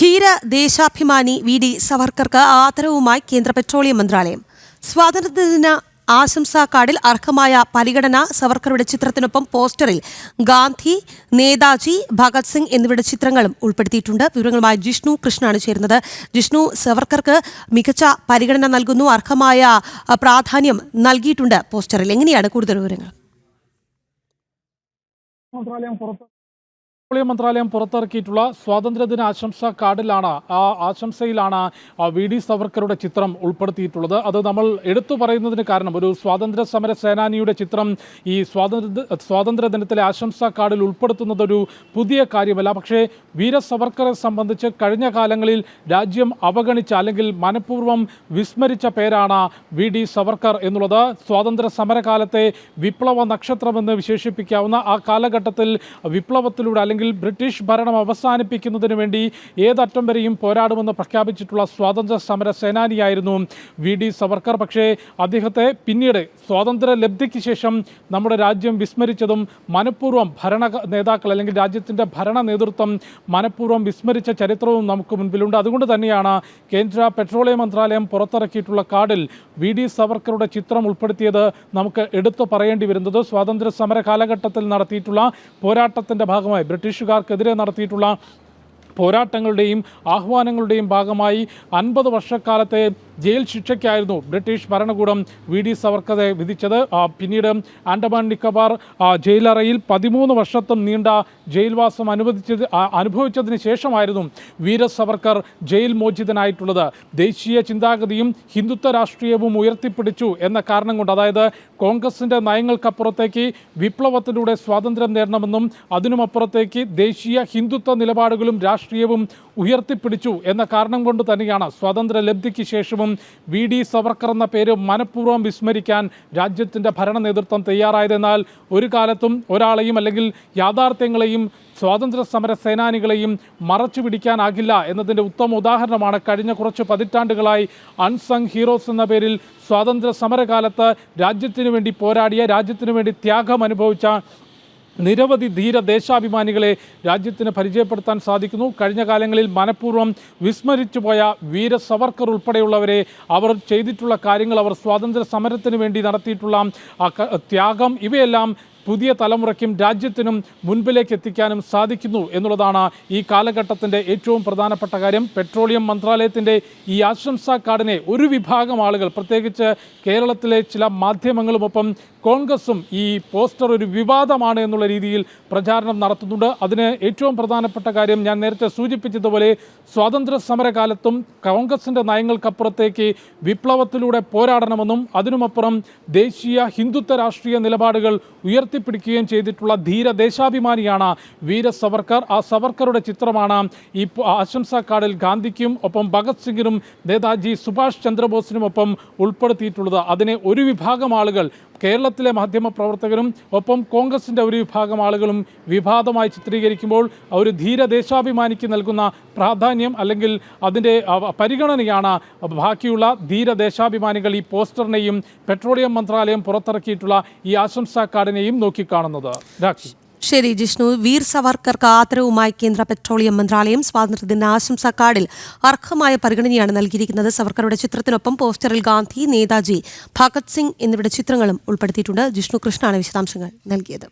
ധീര ദേശാഭിമാനി വി.ഡി. സവർക്കർക്ക് ആദരവുമായി കേന്ദ്ര പെട്രോളിയം മന്ത്രാലയം. സ്വാതന്ത്ര്യദിന ആശംസാ കാർഡിൽ അർഹമായ പരിഗണന സവർക്കറുടെ ചിത്രത്തിനൊപ്പം പോസ്റ്ററിൽ ഗാന്ധി, നേതാജി, ഭഗത് സിംഗ് എന്നിവരുടെ ചിത്രങ്ങളും ഉൾപ്പെടുത്തിയിട്ടുണ്ട്. വിവരങ്ങളുമായി ജിഷ്ണു കൃഷ്ണനാണ് ചേരുന്നത്. ജിഷ്ണു, സവർക്കർക്ക് മികച്ച പരിഗണന നൽകുന്നു, അർഹമായ പ്രാധാന്യം നൽകിയിട്ടുണ്ട് പോസ്റ്ററിൽ. എങ്ങനെയാണ് കൂടുതൽ വിവരങ്ങൾ? പെട്രോളിയം മന്ത്രാലയം പുറത്തിറക്കിയിട്ടുള്ള സ്വാതന്ത്ര്യദിന ആശംസാ കാർഡിലാണ് ആശംസയിലാണ് വി.ഡി. സവർക്കറുടെ ചിത്രം ഉൾപ്പെടുത്തിയിട്ടുള്ളത്. അത് നമ്മൾ എടുത്തു പറയുന്നതിന് കാരണം ഒരു സ്വാതന്ത്ര്യ സമര സേനാനിയുടെ ചിത്രം ഈ സ്വാതന്ത്ര്യ ദിനത്തിലെ ആശംസാ കാർഡിൽ ഉൾപ്പെടുത്തുന്നത് ഒരു പുതിയ കാര്യമല്ല. പക്ഷേ വീര സവർക്കറെ സംബന്ധിച്ച് കഴിഞ്ഞ കാലങ്ങളിൽ രാജ്യം അവഗണിച്ച അല്ലെങ്കിൽ മനഃപൂർവ്വം വിസ്മരിച്ച പേരാണ് വി.ഡി. സവർക്കർ എന്നുള്ളത്. സ്വാതന്ത്ര്യ സമരകാലത്തെ വിപ്ലവ നക്ഷത്രമെന്ന് വിശേഷിപ്പിക്കാവുന്ന ആ കാലഘട്ടത്തിൽ വിപ്ലവത്തിലൂടെ അല്ലെങ്കിൽ ബ്രിട്ടീഷ് ഭരണം അവസാനിപ്പിക്കുന്നതിന് വേണ്ടി ഏതറ്റം വരെയും പോരാടുമെന്ന് പ്രഖ്യാപിച്ചിട്ടുള്ള സ്വാതന്ത്ര്യ സമര സേനാനിയായിരുന്നു വി.ഡി. സവർക്കർ. പക്ഷേ അദ്ദേഹത്തെ പിന്നീട് സ്വാതന്ത്ര്യ ലബ്ധിക്ക് ശേഷം നമ്മുടെ രാജ്യം വിസ്മരിച്ചതും മനഃപൂർവ്വം ഭരണ നേതാക്കൾ അല്ലെങ്കിൽ രാജ്യത്തിൻ്റെ ഭരണ നേതൃത്വം മനഃപൂർവ്വം വിസ്മരിച്ച ചരിത്രവും നമുക്ക് മുൻപിലുണ്ട്. അതുകൊണ്ട് തന്നെയാണ് കേന്ദ്ര പെട്രോളിയം മന്ത്രാലയം പുറത്തിറക്കിയിട്ടുള്ള കാർഡിൽ വി.ഡി. സവർക്കറുടെ ചിത്രം ഉൾപ്പെടുത്തിയത് നമുക്ക് എടുത്തു പറയേണ്ടി വരുന്നത്. സ്വാതന്ത്ര്യ സമര കാലഘട്ടത്തിൽ നടത്തിയിട്ടുള്ള പോരാട്ടത്തിൻ്റെ ഭാഗമായി ബ്രിട്ടീഷുകാർക്കെതിരെ നടത്തിയിട്ടുള്ള പോരാട്ടങ്ങളുടെയും ആഹ്വാനങ്ങളുടെയും ഭാഗമായി 50 വർഷക്കാലത്തെ ജയിൽ ശിക്ഷയ്ക്കായിരുന്നു ബ്രിട്ടീഷ് ഭരണകൂടം വി.ഡി. സവർക്കറെ വിധിച്ചത്. പിന്നീട് ആൻഡമാൻ നിക്കോബാർ ജയിലറയിൽ 13 വർഷത്തും നീണ്ട ജയിൽവാസം അനുഭവിച്ചതിന് ശേഷമായിരുന്നു വീര സവർക്കർ ജയിൽ മോചിതനായിട്ടുള്ളത്. ദേശീയ ചിന്താഗതിയും ഹിന്ദുത്വ രാഷ്ട്രീയവും ഉയർത്തിപ്പിടിച്ചു എന്ന കാരണം കൊണ്ട്, അതായത് കോൺഗ്രസിൻ്റെ നയങ്ങൾക്കപ്പുറത്തേക്ക് വിപ്ലവത്തിലൂടെ സ്വാതന്ത്ര്യം നേടണമെന്നും അതിനുമപ്പുറത്തേക്ക് ദേശീയ ഹിന്ദുത്വ നിലപാടുകളും രാഷ്ട്രീയവും ഉയർത്തിപ്പിടിച്ചു എന്ന കാരണം കൊണ്ട് തന്നെയാണ് സ്വാതന്ത്ര്യ ലബ്ധിക്ക് ശേഷവും വി.ഡി. സവർക്കർ എന്ന പേര് മനഃപൂർവ്വം വിസ്മരിക്കാൻ രാജ്യത്തിൻ്റെ ഭരണ നേതൃത്വം തയ്യാറായതെന്നാൽ ഒരു കാലത്തും ഒരാളെയും അല്ലെങ്കിൽ യാഥാർത്ഥ്യങ്ങളെയും സ്വാതന്ത്ര്യ സമര സേനാനികളെയും മറച്ചു പിടിക്കാനാകില്ല എന്നതിൻ്റെ ഉത്തമ ഉദാഹരണമാണ് കഴിഞ്ഞ കുറച്ച് പതിറ്റാണ്ടുകളായി അൺസങ് ഹീറോസ് എന്ന പേരിൽ സ്വാതന്ത്ര്യ സമരകാലത്ത് രാജ്യത്തിനു വേണ്ടി പോരാടിയ, രാജ്യത്തിനു വേണ്ടി ത്യാഗം അനുഭവിച്ച നിരവധി ധീര ദേശാഭിമാനികളെ രാജ്യത്തിന് പരിചയപ്പെടുത്താൻ സാധിക്കുന്നു. കഴിഞ്ഞ കാലങ്ങളിൽ മനഃപൂർവ്വം വിസ്മരിച്ചു പോയ വീര സവർക്കർ ഉൾപ്പെടെയുള്ളവരെ, അവർ ചെയ്തിട്ടുള്ള കാര്യങ്ങൾ, അവർ സ്വാതന്ത്ര്യ സമരത്തിന് വേണ്ടി നടത്തിയിട്ടുള്ള ത്യാഗം, ഇവയെല്ലാം പുതിയ തലമുറയ്ക്കും രാജ്യത്തിനും മുൻപിലേക്ക് എത്തിക്കാനും സാധിക്കുന്നു എന്നുള്ളതാണ് ഈ കാലഘട്ടത്തിൻ്റെ ഏറ്റവും പ്രധാനപ്പെട്ട കാര്യം. പെട്രോളിയം മന്ത്രാലയത്തിൻ്റെ ഈ ആശംസാ കാർഡിനെ ഒരു വിഭാഗം ആളുകൾ, പ്രത്യേകിച്ച് കേരളത്തിലെ ചില മാധ്യമങ്ങളുമൊപ്പം കോൺഗ്രസും ഈ പോസ്റ്റർ ഒരു വിവാദമാണ് എന്നുള്ള രീതിയിൽ പ്രചാരണം നടത്തുന്നുണ്ട്. അതിന് ഏറ്റവും പ്രധാനപ്പെട്ട കാര്യം ഞാൻ നേരത്തെ സൂചിപ്പിച്ചതുപോലെ സ്വാതന്ത്ര്യ സമരകാലത്തും കോൺഗ്രസിൻ്റെ നയങ്ങൾക്കപ്പുറത്തേക്ക് വിപ്ലവത്തിലൂടെ പോരാടണമെന്നും അതിനുമപ്പുറം ദേശീയ ഹിന്ദുത്വ രാഷ്ട്രീയ നിലപാടുകൾ ഉയർത്തിപ്പിടിക്കുകയും ചെയ്തിട്ടുള്ള ധീര ദേശാഭിമാനിയാണ് വീര സവർക്കർ. ആ സവർക്കറുടെ ചിത്രമാണ് ഈ ആശംസാ കാർഡിൽ ഗാന്ധിക്കും ഒപ്പം ഭഗത് സിംഗിനും നേതാജി സുഭാഷ് ചന്ദ്രബോസിനുമൊപ്പം ഉൾപ്പെടുത്തിയിട്ടുള്ളത്. അതിനെ ഒരു വിഭാഗം ആളുകൾ, കേരളത്തിലെ മാധ്യമപ്രവർത്തകരും ഒപ്പം കോൺഗ്രസിൻ്റെ ഒരു വിഭാഗം ആളുകളും വിവാദമായി ചിത്രീകരിക്കുമ്പോൾ ഒരു ധീര ദേശാഭിമാനിക്ക് നൽകുന്ന പ്രാധാന്യം അല്ലെങ്കിൽ അതിൻ്റെ പരിഗണനയാണ് ബാക്കിയുള്ള ധീര ദേശാഭിമാനികൾ ഈ പോസ്റ്ററിനെയും പെട്രോളിയം മന്ത്രാലയം പുറത്തിറക്കിയിട്ടുള്ള ഈ ആശംസാ കാർഡിനെയും നോക്കിക്കാണുന്നത്. ശരി ജിഷ്ണു, വീർ സവർക്കർക്ക് ആദരവുമായി കേന്ദ്ര പെട്രോളിയം മന്ത്രാലയം സ്വാതന്ത്ര്യദിന ആശംസാ കാർഡിൽ അർഹമായ പരിഗണനയാണ് നൽകിയിരിക്കുന്നത്. സവർക്കറുടെ ചിത്രത്തിനൊപ്പം പോസ്റ്ററിൽ ഗാന്ധി, നേതാജി, ഭഗത് സിംഗ് എന്നിവരുടെ ചിത്രങ്ങളും ഉൾപ്പെടുത്തിയിട്ടുണ്ട്. ജിഷ്ണു കൃഷ്ണനാണ് വിശദാംശങ്ങൾ നൽകിയത്.